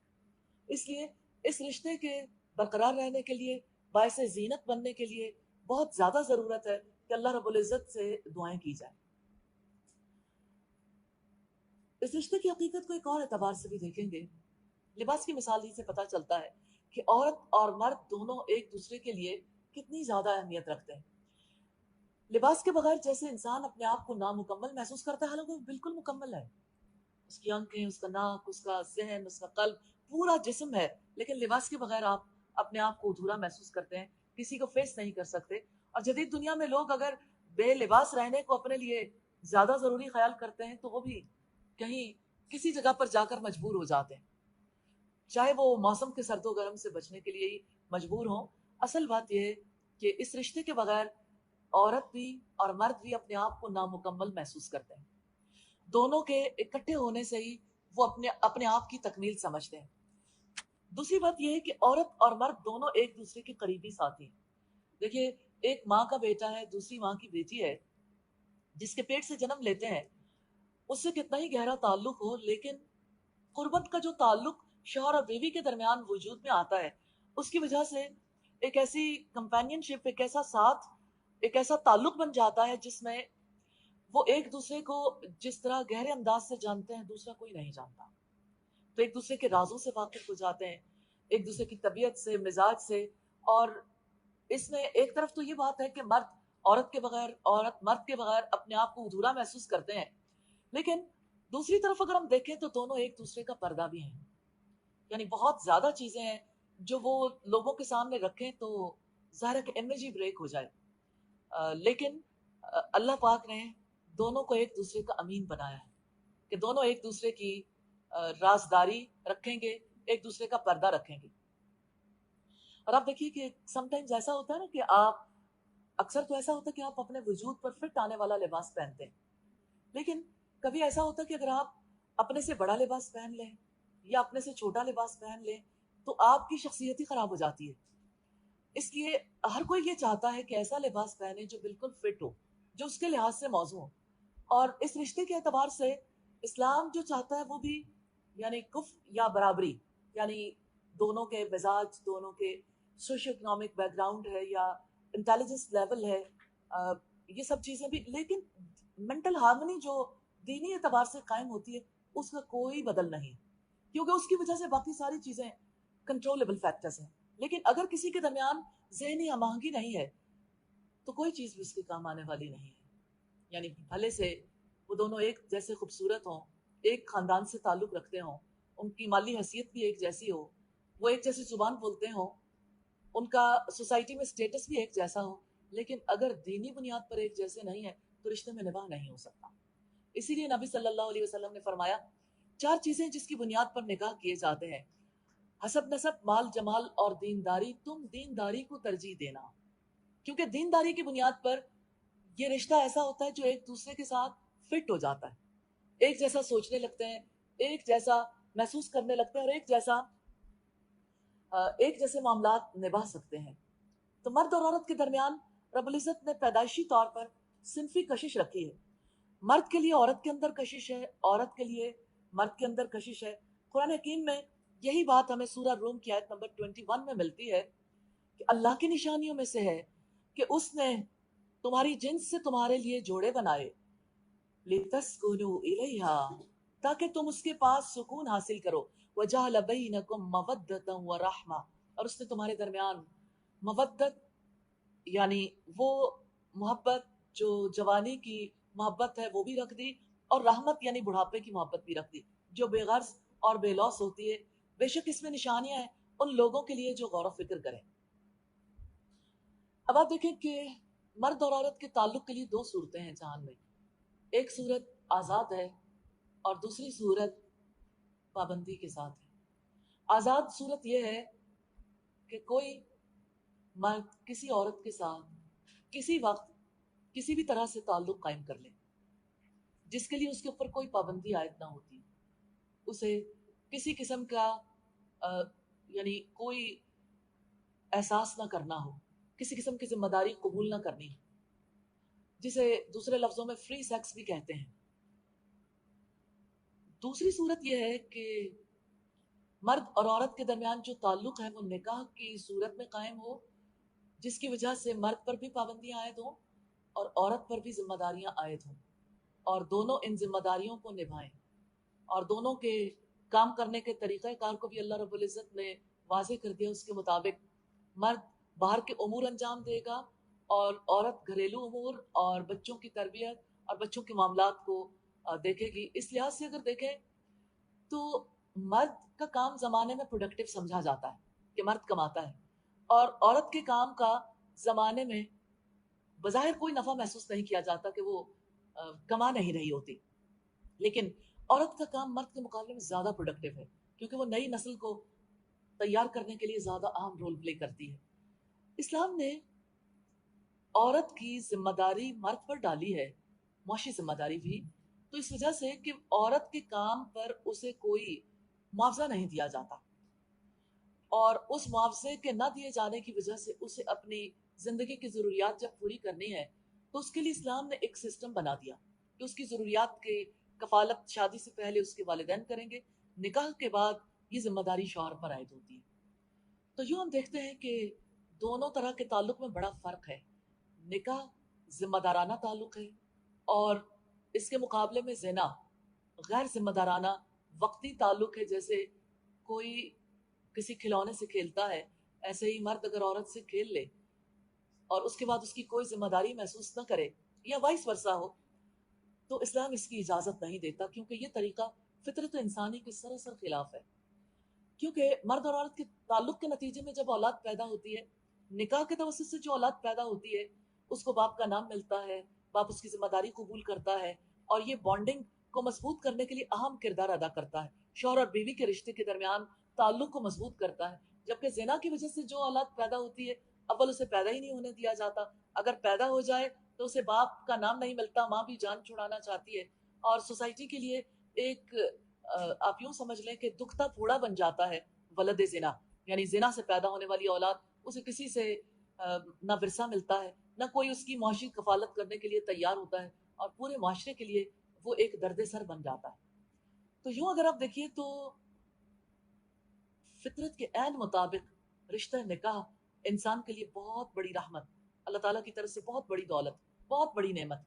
اس لیے اس رشتے کے برقرار رہنے کے لیے، باعث زینت بننے کے لیے بہت زیادہ ضرورت ہے کہ اللہ رب العزت سے دعائیں کی جائیں. اس رشتے کی حقیقت کو ایک اور اعتبار سے بھی دیکھیں گے. لباس کی مثال ہی سے پتہ چلتا ہے کہ عورت اور مرد دونوں ایک دوسرے کے لیے کتنی زیادہ اہمیت رکھتے ہیں. لباس کے بغیر جیسے انسان اپنے آپ کو نامکمل محسوس کرتا ہے، حالانکہ وہ بالکل مکمل ہے. اس کی آنکھیں، اس کا ناک، اس کا ذہن، اس کا قلب، پورا جسم ہے، لیکن لباس کے بغیر آپ اپنے آپ کو ادھورا محسوس کرتے ہیں، کسی کو فیس نہیں کر سکتے. اور جدید دنیا میں لوگ اگر بے لباس رہنے کو اپنے لیے زیادہ ضروری خیال کرتے ہیں تو وہ بھی کہیں کسی جگہ پر جا کر مجبور ہو جاتے ہیں، چاہے وہ موسم کے سرد و گرم سے بچنے کے لیے ہی مجبور ہوں. اصل بات یہ ہے کہ اس رشتے کے بغیر عورت بھی اور مرد بھی اپنے آپ کو نامکمل محسوس کرتے ہیں. دونوں کے اکٹھے ہونے سے ہی وہ اپنے آپ کی تکمیل سمجھتے ہیں. دوسری بات یہ ہے کہ عورت اور مرد دونوں ایک دوسرے کے قریبی ساتھی ہیں. دیکھیے، ایک ماں کا بیٹا ہے، دوسری ماں کی بیٹی ہے، جس کے پیٹ سے جنم لیتے ہیں اس سے کتنا ہی گہرا تعلق ہو، لیکن قربت کا جو تعلق شوہر اور بیوی کے درمیان وجود میں آتا ہے، اس کی وجہ سے ایک ایسی کمپینین شپ، ایک ایسا ساتھ، ایک ایسا تعلق بن جاتا ہے جس میں وہ ایک دوسرے کو جس طرح گہرے انداز سے جانتے ہیں دوسرا کوئی نہیں جانتا. تو ایک دوسرے کے رازوں سے واقف ہو جاتے ہیں، ایک دوسرے کی طبیعت سے، مزاج سے. اور اس میں ایک طرف تو یہ بات ہے کہ مرد عورت کے بغیر، عورت مرد کے بغیر اپنے آپ کو ادھورا محسوس کرتے ہیں، لیکن دوسری طرف اگر ہم دیکھیں تو دونوں ایک دوسرے کا پردہ بھی ہیں. یعنی بہت زیادہ چیزیں ہیں جو وہ لوگوں کے سامنے رکھیں تو ظاہر ہے کہ امیج ہی بریک ہو جائے. لیکن اللہ پاک نے دونوں کو ایک دوسرے کا امین بنایا ہے کہ دونوں ایک دوسرے کی رازداری رکھیں گے، ایک دوسرے کا پردہ رکھیں گے. اور آپ دیکھیے کہ سم ٹائمز ایسا ہوتا ہے نا کہ آپ اکثر تو ایسا ہوتا ہے کہ آپ اپنے وجود پر فٹ آنے والا لباس پہنتے ہیں، لیکن کبھی ایسا ہوتا ہے کہ اگر آپ اپنے سے بڑا لباس پہن لیں یا اپنے سے چھوٹا لباس پہن لیں تو آپ کی شخصیت ہی خراب ہو جاتی ہے. اس لیے ہر کوئی یہ چاہتا ہے کہ ایسا لباس پہنے جو بالکل فٹ ہو، جو اس کے لحاظ سے موزوں ہو. اور اس رشتے کے اعتبار سے اسلام جو چاہتا ہے وہ بھی یعنی کفر یا برابری، یعنی دونوں کے مزاج، دونوں کے سوشو اکنامک بیک گراؤنڈ ہے یا انٹیلیجنس لیول ہے، یہ سب چیزیں بھی. لیکن منٹل ہارمنی جو دینی اعتبار سے قائم ہوتی ہے اس کا کوئی بدل نہیں، کیونکہ اس کی وجہ سے باقی ساری چیزیں کنٹرولبل فیکٹرز ہیں. لیکن اگر کسی کے درمیان ذہنی ہم آہنگی نہیں ہے تو کوئی چیز بھی اس کے کام آنے والی نہیں ہے. یعنی بھلے سے وہ دونوں ایک جیسے خوبصورت ہوں، ایک خاندان سے تعلق رکھتے ہوں، ان کی مالی حیثیت بھی ایک جیسی ہو، وہ ایک جیسی زبان بولتے ہوں، ان کا سوسائٹی میں سٹیٹس بھی ایک جیسا ہو، لیکن اگر دینی بنیاد پر ایک جیسے نہیں ہے تو رشتے میں نباہ نہیں ہو سکتا. اسی لیے نبی صلی اللہ علیہ وسلم نے فرمایا 4 چیزیں جس کی بنیاد پر نکاح کیے جاتے ہیں: حسب نسب، مال جمال اور دینداری. تم دینداری کو ترجیح دینا، کیونکہ دینداری کی بنیاد پر یہ رشتہ ایسا ہوتا ہے جو ایک دوسرے کے ساتھ فٹ ہو جاتا ہے، ایک جیسا سوچنے لگتے ہیں، ایک جیسا محسوس کرنے لگتے ہیں اور ایک جیسے معاملات نبھا سکتے ہیں. تو مرد اور عورت کے درمیان رب العزت نے پیدائشی طور پر صنفی کشش رکھی ہے. مرد کے لیے عورت کے اندر کشش ہے، عورت کے لیے مرد کے اندر کشش ہے. قرآن حکیم میں یہی بات ہمیں سورہ روم کی آیت نمبر 21 میں ملتی ہے کہ اللہ کی نشانیوں میں سے ہے کہ اس نے تمہاری جنس سے تمہارے لیے جوڑے بنائے، لِتَسْكُنُوا إِلَيْهَا، تاکہ تم اس کے پاس سکون حاصل کرو، وَجَعَلَ بَيْنَكُمْ مَوَدَّةً وَرَحْمَةً، اور اس نے تمہارے درمیان مودت یعنی وہ محبت جو جوانی کی محبت ہے وہ بھی رکھ دی، اور رحمت یعنی بڑھاپے کی محبت بھی رکھ دی جو بے غرض اور بے لوث ہوتی ہے. بے شک اس میں نشانیاں ہیں ان لوگوں کے لیے جو غور و فکر کریں. اب آپ دیکھیں کہ مرد اور عورت کے تعلق کے لیے 2 صورتیں ہیں جہان میں. ایک صورت آزاد ہے اور دوسری صورت پابندی کے ساتھ ہے. آزاد صورت یہ ہے کہ کوئی مرد کسی عورت کے ساتھ کسی وقت کسی بھی طرح سے تعلق قائم کر لے، جس کے لیے اس کے اوپر کوئی پابندی عائد نہ ہوتی، اسے کسی قسم کا یعنی کوئی احساس نہ کرنا ہو، کسی قسم کی ذمہ داری قبول نہ کرنی، جسے دوسرے لفظوں میں فری سیکس بھی کہتے ہیں. دوسری صورت یہ ہے کہ مرد اور عورت کے درمیان جو تعلق ہے وہ نکاح کی صورت میں قائم ہو، جس کی وجہ سے مرد پر بھی پابندیاں عائد ہوں اور عورت پر بھی ذمہ داریاں عائد ہوں، اور دونوں ان ذمہ داریوں کو نبھائیں، اور دونوں کے کام کرنے کے طریقہ کار کو بھی اللہ رب العزت نے واضح کر دیا. اس کے مطابق مرد باہر کے امور انجام دے گا اور عورت گھریلو امور اور بچوں کی تربیت اور بچوں کے معاملات کو دیکھے گی. اس لحاظ سے اگر دیکھیں تو مرد کا کام زمانے میں پروڈکٹیو سمجھا جاتا ہے کہ مرد کماتا ہے، اور عورت کے کام کا زمانے میں بظاہر کوئی نفع محسوس نہیں کیا جاتا کہ وہ کما نہیں رہی ہوتی. لیکن عورت کا کام مرد کے مقابلے میں زیادہ پروڈکٹیو ہے، کیونکہ وہ نئی نسل کو تیار کرنے کے لیے زیادہ اہم رول پلے کرتی ہے. اسلام نے عورت کی ذمہ داری مرد پر ڈالی ہے، معاشی ذمہ داری بھی، تو اس وجہ سے کہ عورت کے کام پر اسے کوئی معاوضہ نہیں دیا جاتا، اور اس معاوضے کے نہ دیے جانے کی وجہ سے اسے اپنی زندگی کی ضروریات جب پوری کرنی ہے تو اس کے لیے اسلام نے ایک سسٹم بنا دیا کہ اس کی ضروریات کی کفالت شادی سے پہلے اس کے والدین کریں گے، نکاح کے بعد یہ ذمہ داری شوہر پر عائد ہوتی ہے. تو یوں ہم دیکھتے ہیں کہ دونوں طرح کے تعلق میں بڑا فرق ہے. نکاح ذمہ دارانہ تعلق ہے، اور اس کے مقابلے میں زنا غیر ذمہ دارانہ وقتی تعلق ہے. جیسے کوئی کسی کھلونے سے کھیلتا ہے، ایسے ہی مرد اگر عورت سے کھیل لے اور اس کے بعد اس کی کوئی ذمہ داری محسوس نہ کرے یا وائس ورثہ ہو تو اسلام اس کی اجازت نہیں دیتا، کیونکہ یہ طریقہ فطرت انسانی کے سراسر خلاف ہے. کیونکہ مرد اور عورت کے تعلق کے نتیجے میں جب اولاد پیدا ہوتی ہے، نکاح کے توسط سے جو اولاد پیدا ہوتی ہے اس کو باپ کا نام ملتا ہے، باپ اس کی ذمہ داری قبول کرتا ہے اور یہ بانڈنگ کو مضبوط کرنے کے لیے اہم کردار ادا کرتا ہے. شوہر اور بیوی کے رشتے کے درمیان تعلق کو مضبوط کرتا ہے. جبکہ زنا کی وجہ سے جو اولاد پیدا ہوتی ہے اول اسے پیدا ہی نہیں ہونے دیا جاتا. اگر پیدا ہو جائے تو اسے باپ کا نام نہیں ملتا, ماں بھی جان چھڑانا چاہتی ہے, اور سوسائٹی کے لیے ایک آپ یوں سمجھ لیں کہ دکھتا پھوڑا بن جاتا ہے ولد زنا, یعنی زنا سے پیدا ہونے والی اولاد, اسے کسی سے نہ ورثہ ملتا ہے, نہ کوئی اس کی معاشی کفالت کرنے کے لیے تیار ہوتا ہے, اور پورے معاشرے کے لیے وہ ایک درد سر بن جاتا ہے. تو یوں اگر آپ دیکھیے تو فطرت کے عین مطابق رشتہ نکاح انسان کے لیے بہت بڑی رحمت, اللہ تعالیٰ کی طرف سے بہت بڑی دولت, بہت بڑی نعمت,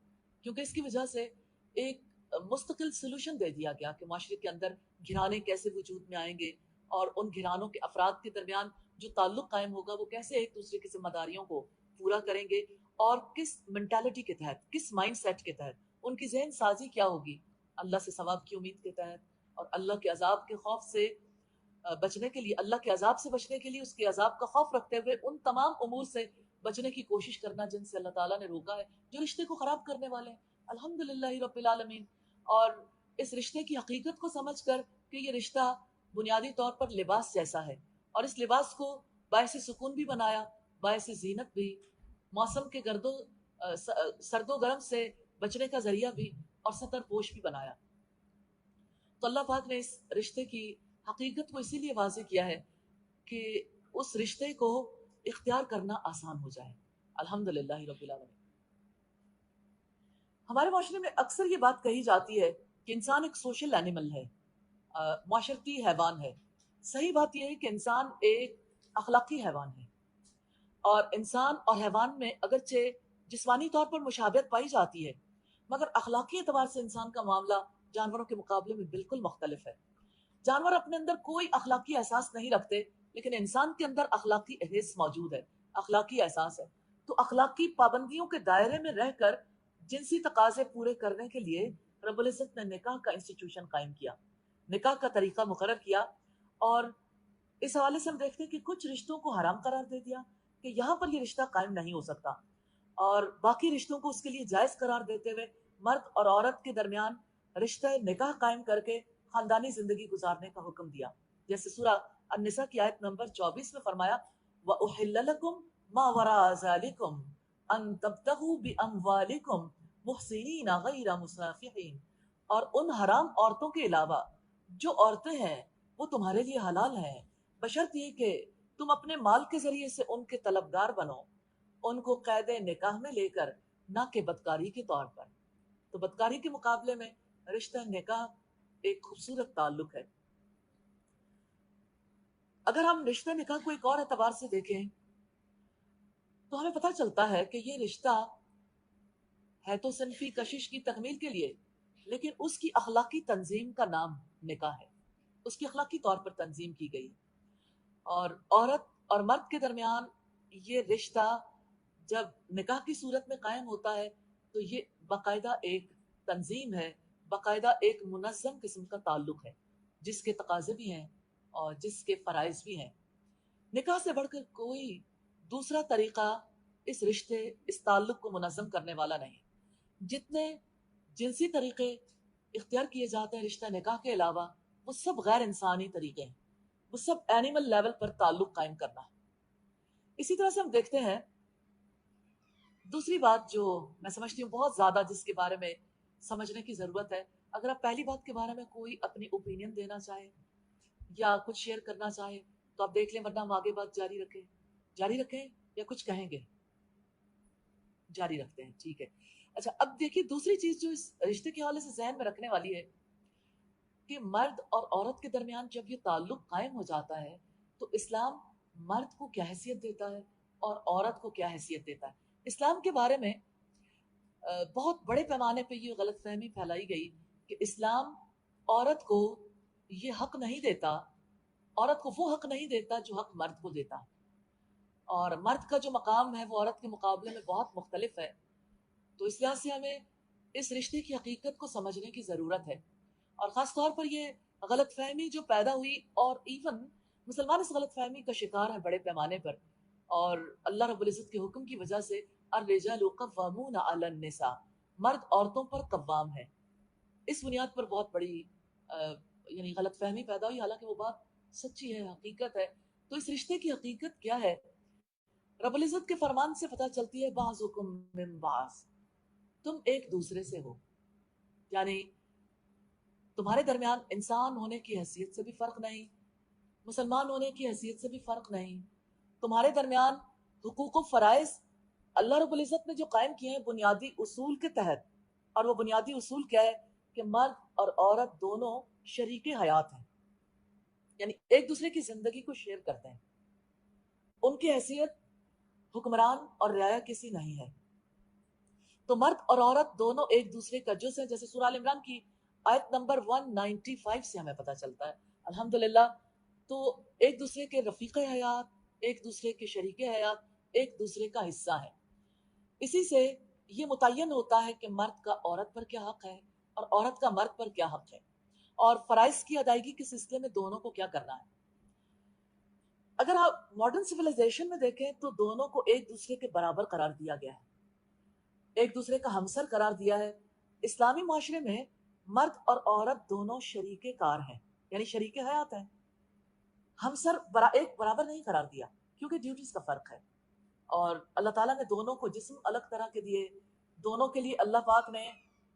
کیونکہ اس کی وجہ سے ایک مستقل سلوشن دے دیا گیا کہ معاشرے کے اندر گھرانے کیسے وجود میں آئیں گے, اور ان گھرانوں کے افراد کے درمیان جو تعلق قائم ہوگا وہ کیسے ایک دوسرے کی ذمہ داریوں کو پورا کریں گے, اور کس مینٹالٹی کے تحت, کس مائنڈ سیٹ کے تحت, ان کی ذہن سازی کیا ہوگی, اللہ سے ثواب کی امید کے تحت, اور اللہ کے عذاب کے خوف سے بچنے کے لیے, اللہ کے عذاب سے بچنے کے لیے اس کے عذاب کا خوف رکھتے ہوئے ان تمام امور سے بچنے کی کوشش کرنا جن سے اللہ تعالیٰ نے روکا ہے, جو رشتے کو خراب کرنے والے ہیں. الحمدللہ رب العالمین. اور اس رشتے کی حقیقت کو سمجھ کر کہ یہ رشتہ بنیادی طور پر لباس جیسا ہے, اور اس لباس کو باعث سکون بھی بنایا, باعث زینت بھی, موسم کے سرد و گرم سے بچنے کا ذریعہ بھی, اور ستر پوش بھی بنایا. تو اللہ پاک نے اس رشتے کی حقیقت کو اسی لیے واضح کیا ہے کہ اس رشتے کو اختیار کرنا آسان ہو جائے. الحمدللہ رب العالمین. ہمارے معاشرے میں اکثر یہ بات کہی جاتی ہے کہ انسان ایک سوشل اینیمل ہے, معاشرتی حیوان ہے. صحیح بات یہ ہے کہ انسان ایک اخلاقی حیوان ہے, اور انسان اور حیوان میں اگرچہ جسمانی طور پر مشابہت پائی جاتی ہے, مگر اخلاقی اعتبار سے انسان کا معاملہ جانوروں کے مقابلے میں بالکل مختلف ہے. جانور اپنے اندر کوئی اخلاقی احساس نہیں رکھتے, لیکن انسان کے اندر اخلاقی حس موجود ہے, اخلاقی احساس ہے. تو اخلاقی پابندیوں کے دائرے میں رہ کر جنسی تقاضے پورے کرنے کے لیے رب العزت نے نکاح کا انسٹیٹیوشن قائم کیا, نکاح کا طریقہ مقرر کیا, اور اس حوالے سے ہم دیکھتے ہیں کہ کچھ رشتوں کو حرام قرار دے دیا کہ یہاں پر یہ رشتہ قائم نہیں ہو سکتا, اور باقی رشتوں کو اس کے لیے جائز قرار دیتے ہوئے مرد اور عورت کے درمیان رشتہ نکاح قائم کر کے خاندانی زندگی گزارنے کا حکم دیا. جیسے سورہ النساء کی آیت نمبر 24 میں فرمایا وَأُحِلَّ لَكُمْ مَا وَرَاءَ ذَلِكُمْ أَن تَبْتَغُوا بِأَمْوَالِكُمْ مُحْسِنِينَ غَيْرَ مُسَافِحِينَ. اور ان حرام عورتوں کے علاوہ جو عورتیں ہیں وہ تمہارے لیے حلال ہیں, بشرط یہ کہ تم اپنے مال کے ذریعے سے ان کے طلبگار بنو, ان کو قید نکاح میں لے کر, نہ کہ بدکاری کے طور پر. تو بدکاری کے مقابلے میں رشتہ نکاح ایک خوبصورت تعلق ہے. اگر ہم رشتہ نکاح کو ایک اور اعتبار سے دیکھیں تو ہمیں پتہ چلتا ہے کہ یہ رشتہ ہے تو صنفی کشش کی تکمیل کے لیے, لیکن اس کی اخلاقی تنظیم کا نام نکاح ہے, اس کی اخلاقی طور پر تنظیم کی گئی. اور عورت اور مرد کے درمیان یہ رشتہ جب نکاح کی صورت میں قائم ہوتا ہے تو یہ باقاعدہ ایک تنظیم ہے, باقاعدہ ایک منظم قسم کا تعلق ہے, جس کے تقاضے بھی ہیں اور جس کے فرائض بھی ہیں. نکاح سے بڑھ کر کوئی دوسرا طریقہ اس رشتے, اس تعلق کو منظم کرنے والا نہیں. جتنے جنسی طریقے اختیار کیے جاتے ہیں رشتہ نکاح کے علاوہ, وہ سب غیر انسانی طریقے ہیں, وہ سب اینیمل لیول پر تعلق قائم کرنا ہے. اسی طرح سے ہم دیکھتے ہیں دوسری بات جو میں سمجھتی ہوں بہت زیادہ جس کے بارے میں سمجھنے کی ضرورت ہے. اگر آپ پہلی بات کے بارے میں کوئی اپنی اوپینین دینا چاہیں یا کچھ شیئر کرنا چاہیں تو آپ دیکھ لیں, ورنہ ہم آگے بات جاری رکھیں یا کچھ کہیں گے؟ جاری رکھتے ہیں, ٹھیک ہے. اچھا, اب دیکھیے دوسری چیز جو اس رشتے کے حوالے سے ذہن میں رکھنے والی ہے کہ مرد اور عورت کے درمیان جب یہ تعلق قائم ہو جاتا ہے تو اسلام مرد کو کیا حیثیت دیتا ہے اور عورت کو کیا حیثیت دیتا ہے. اسلام کے بارے میں بہت بڑے پیمانے پہ یہ غلط فہمی پھیلائی گئی کہ اسلام عورت کو یہ حق نہیں دیتا, عورت کو وہ حق نہیں دیتا جو حق مرد کو دیتا, اور مرد کا جو مقام ہے وہ عورت کے مقابلے میں بہت مختلف ہے. تو اس لحاظ سے ہمیں اس رشتے کی حقیقت کو سمجھنے کی ضرورت ہے, اور خاص طور پر یہ غلط فہمی جو پیدا ہوئی, اور ایون مسلمان اس غلط فہمی کا شکار ہے بڑے پیمانے پر, اور اللہ رب العزت کے حکم کی وجہ سے الرجال قوامون علی النساء, مرد عورتوں پر قوام ہے. اس بنیاد پر بہت بڑی یعنی غلط فہمی پیدا ہوئی، حالانکہ وہ بات سچی ہے، حقیقت ہے. تو اس رشتے کی حقیقت کیا ہے؟ رب العزت کے فرمان سے پتہ چلتی ہے بعضکم من بعض، تم ایک دوسرے سے ہو. یعنی تمہارے درمیان انسان ہونے کی حیثیت سے بھی فرق نہیں، مسلمان ہونے کی حیثیت سے بھی فرق نہیں. تمہارے درمیان حقوق و فرائض اللہ رب العزت نے جو قائم کیے ہیں بنیادی اصول کے تحت، اور وہ بنیادی اصول کیا ہے کہ مرد اور عورت دونوں شریک حیات ہیں، یعنی ایک دوسرے کی زندگی کو شیئر کرتے ہیں. ان کی حیثیت حکمران اور رعایا کسی نہیں ہے. تو مرد اور عورت دونوں ایک دوسرے کا جز ہیں، جیسے سورہ آل عمران کی آیت نمبر 195 سے ہمیں پتہ چلتا ہے. الحمدللہ. تو ایک دوسرے کے رفیق حیات، ایک دوسرے کے شریک حیات، ایک دوسرے کا حصہ ہے. اسی سے یہ متعین ہوتا ہے کہ مرد کا عورت پر کیا حق ہے اور عورت کا مرد پر کیا حق ہے، اور فرائض کی ادائیگی کے سلسلے میں دونوں کو کیا کرنا ہے. اگر آپ ماڈرن سویلائزیشن میں دیکھیں تو دونوں کو ایک دوسرے کے برابر قرار دیا گیا ہے، ایک دوسرے کا ہمسر قرار دیا ہے. اسلامی معاشرے میں مرد اور عورت دونوں شریک کار ہیں، یعنی شریک حیات ہیں. ہمسر ایک برابر نہیں قرار دیا کیونکہ ڈیوٹیز کا فرق ہے، اور اللہ تعالیٰ نے دونوں کو جسم الگ طرح کے دیے. دونوں کے لیے اللہ پاک نے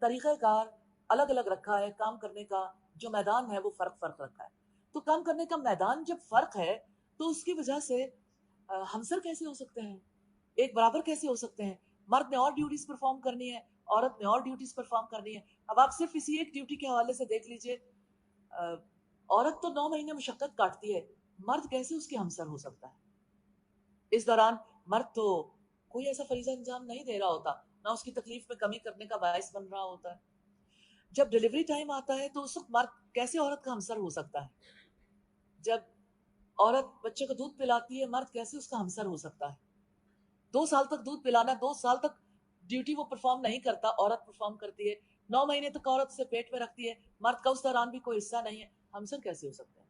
طریقہ کار الگ الگ رکھا ہے، کام کرنے کا جو میدان ہے وہ فرق رکھا ہے. تو کام کرنے کا میدان جب فرق ہے تو اس کی وجہ سے ہمسر کیسے ہو سکتے ہیں، ایک برابر کیسے ہو سکتے ہیں؟ مرد نے اور ڈیوٹیز پرفارم کرنی ہے، عورت نے اور ڈیوٹیز پرفارم کرنی ہے. اب آپ صرف اسی ایک ڈیوٹی کے حوالے سے دیکھ لیجئے، عورت تو 9 مہینے مشقت کاٹتی ہے، مرد کیسے اس کے ہمسر ہو سکتا ہے؟ اس دوران مرد تو کوئی ایسا فریضہ انجام نہیں دے رہا ہوتا، نہ اس کی تکلیف میں کمی کرنے کا باعث بن رہا ہوتا ہے. جب ڈیلیوری ٹائم آتا ہے تو اس وقت مرد کیسے عورت کا ہمسر ہو سکتا ہے؟ جب عورت بچے کو دودھ پلاتی ہے، مرد کیسے اس کا ہمسر ہو سکتا ہے؟ 2 سال تک دودھ پلانا، 2 سال تک ڈیوٹی وہ پرفارم نہیں کرتا، عورت پرفارم کرتی ہے. 9 مہینے تک عورت اسے پیٹ میں رکھتی ہے، مرد کا اس دوران بھی کوئی حصہ نہیں ہے. ہمسر کیسے ہو سکتے ہیں؟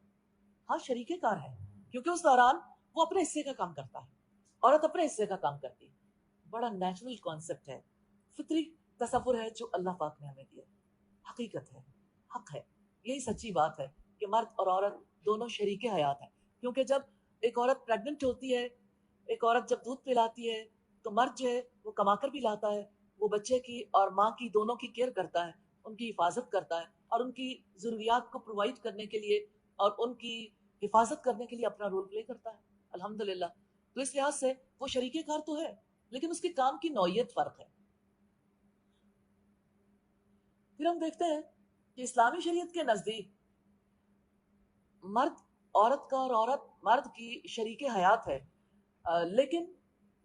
ہاں شریک کار ہے، کیونکہ اس دوران وہ اپنے حصے کا کام کرتا ہے، عورت اپنے حصے کا کام کرتی ہے. بڑا نیچرل کانسیپٹ ہے، فطری تصور ہے جو اللہ پاک نے ہمیں دیا. حقیقت ہے، حق ہے. یہی سچی بات ہے کہ مرد اور عورت دونوں شریک حیات ہیں. کیونکہ جب ایک عورت پریگننٹ ہوتی ہے، ایک عورت جب دودھ پلاتی ہے تو مرد جو ہے وہ کما کر بھی لاتا ہے، وہ بچے کی اور ماں کی دونوں کی کیئر کرتا ہے، ان کی حفاظت کرتا ہے، اور ان کی ضروریات کو پرووائڈ کرنے کے لیے اور ان کی حفاظت کرنے کے لیے اپنا رول پلے کرتا ہے. الحمدللہ. تو اس لحاظ سے وہ شریک کار تو ہے، لیکن اس کے کام کی نوعیت فرق ہے. پھر ہم دیکھتے ہیں کہ اسلامی شریعت کے نزدیک مرد عورت کا اور عورت مرد کی شریک حیات ہے، لیکن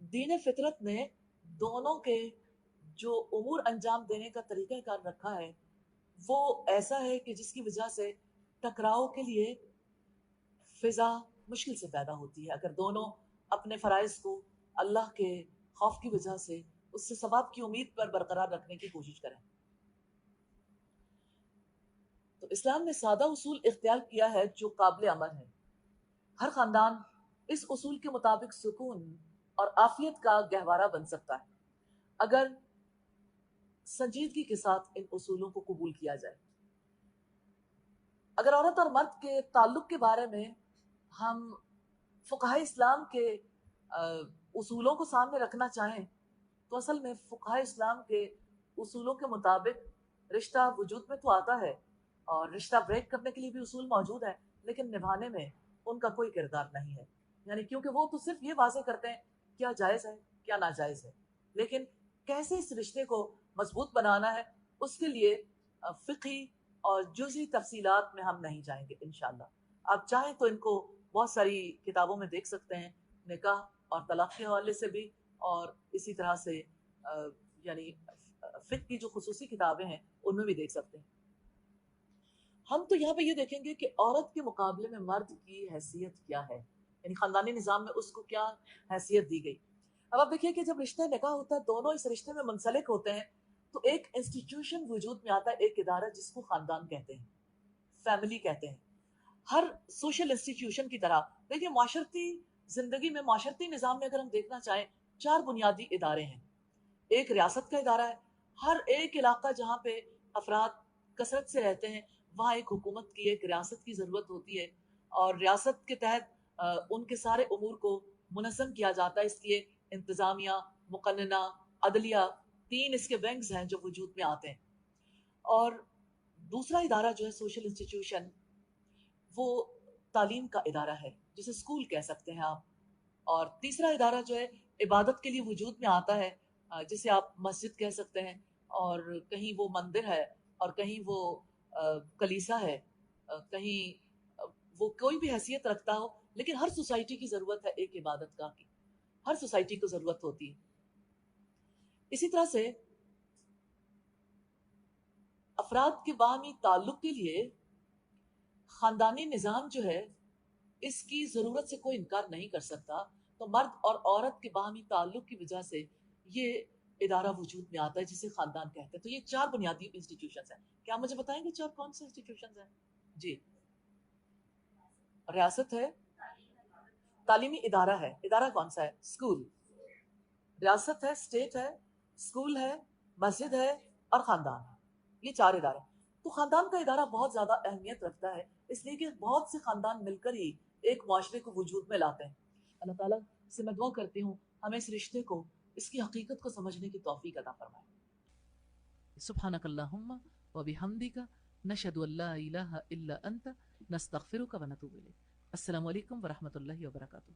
دین فطرت نے دونوں کے جو امور انجام دینے کا طریقہ کار رکھا ہے وہ ایسا ہے کہ جس کی وجہ سے ٹکراؤ کے لیے فضا مشکل سے پیدا ہوتی ہے اگر دونوں اپنے فرائض کو اللہ کے خوف کی وجہ سے اس سے ثواب کی امید پر برقرار رکھنے کی کوشش کریں. تو اسلام نے سادہ اصول اختیار کیا ہے جو قابل عمل ہے. ہر خاندان اس اصول کے مطابق سکون اور عافیت کا گہوارہ بن سکتا ہے اگر سنجیدگی کے ساتھ ان اصولوں کو قبول کیا جائے. اگر عورت اور مرد کے تعلق کے بارے میں ہم فقہائے اسلام کے اصولوں کو سامنے رکھنا چاہیں تو اصل میں فقہائے اسلام کے اصولوں کے مطابق رشتہ وجود میں تو آتا ہے اور رشتہ بریک کرنے کے لیے بھی اصول موجود ہیں، لیکن نبھانے میں ان کا کوئی کردار نہیں ہے. یعنی کیونکہ وہ تو صرف یہ واضح کرتے ہیں کیا جائز ہے کیا ناجائز ہے، لیکن کیسے اس رشتے کو مضبوط بنانا ہے اس کے لیے فقہی اور جزئی تفصیلات میں ہم نہیں جائیں گے انشاءاللہ. آپ چاہیں تو ان کو بہت ساری کتابوں میں دیکھ سکتے ہیں، نکاح اور طلاق کے حوالے سے بھی، اور اسی طرح سے یعنی فقہ کی جو خصوصی کتابیں ہیں ان میں بھی دیکھ سکتے ہیں. ہم تو یہاں پہ یہ دیکھیں گے کہ عورت کے مقابلے میں مرد کی حیثیت کیا ہے، یعنی خاندانی نظام میں اس کو کیا حیثیت دی گئی. اب آپ دیکھیے کہ جب رشتہ نکاح ہوتا ہے دونوں اس رشتے میں منسلک ہوتے ہیں تو ایک انسٹیٹیوشن وجود میں آتا ہے، ایک ادارہ جس کو خاندان کہتے ہیں، فیملی کہتے ہیں. ہر سوشل انسٹیٹیوشن کی طرح دیکھیے معاشرتی زندگی میں، معاشرتی نظام میں اگر ہم دیکھنا چاہیں 4 بنیادی ادارے ہیں. ایک ریاست کا ادارہ ہے، ہر ایک علاقہ جہاں پہ افراد کثرت سے رہتے ہیں وہاں ایک حکومت کی ایک ریاست کی ضرورت ہوتی ہے، اور ریاست کے تحت ان کے سارے امور کو منظم کیا جاتا ہے۔ اس لیے انتظامیہ، مقننہ، عدلیہ، تین اس کے ونگز ہیں جو وجود میں آتے ہیں۔ اور دوسرا ادارہ جو ہے سوشل انسٹیٹیوشن، وہ تعلیم کا ادارہ ہے جسے اسکول کہہ سکتے ہیں آپ۔ اور تیسرا ادارہ جو ہے عبادت کے لیے وجود میں آتا ہے، جسے آپ مسجد کہہ سکتے ہیں، اور کہیں وہ مندر ہے، اور کہیں وہ کلیسا ہے، کہیں وہ کوئی بھی حیثیت رکھتا ہو، لیکن ہر سوسائٹی کی ضرورت ہے ایک عبادت گاہ کی، ہر سوسائٹی کو ضرورت ہوتی ہے۔ اسی طرح سے افراد کے باہمی تعلق کے لیے خاندانی نظام جو ہے اس کی ضرورت سے کوئی انکار نہیں کر سکتا۔ تو مرد اور عورت کے باہمی تعلق کی وجہ سے یہ ادارہ وجود میں آتا ہے جسے خاندان کہتے ہیں۔ تو یہ چار بنیادی انسٹیٹیوشنز ہیں۔ کیا آپ مجھے بتائیں گے چار کون سے انسٹیٹیوشنز ہیں؟ جی، ریاست ہے، تعلیمی ادارہ ہے، ادارہ کون سا ہے؟ اسکول۔ ریاست ہے، اسٹیٹ ہے، اسکول ہے، مسجد ہے، اور خاندان ہے۔ یہ چار ادارے۔ تو خاندان کا ادارہ بہت زیادہ اہمیت رکھتا ہے، اس لیے کہ بہت سے خاندان مل کر ہی ایک معاشرے کو وجود میں لاتے ہیں۔ اللہ تعالیٰ سے میں دعا کرتی ہوں ہمیں اس رشتے کو، اس کی حقیقت کو سمجھنے کی توفیق عطا فرمائے۔ سبحانک اللہم و بحمدک نشہد ان لا الہ الا انت نستغفرک و نتوب الیک۔ السلام علیکم ورحمۃ اللہ وبرکاتہ۔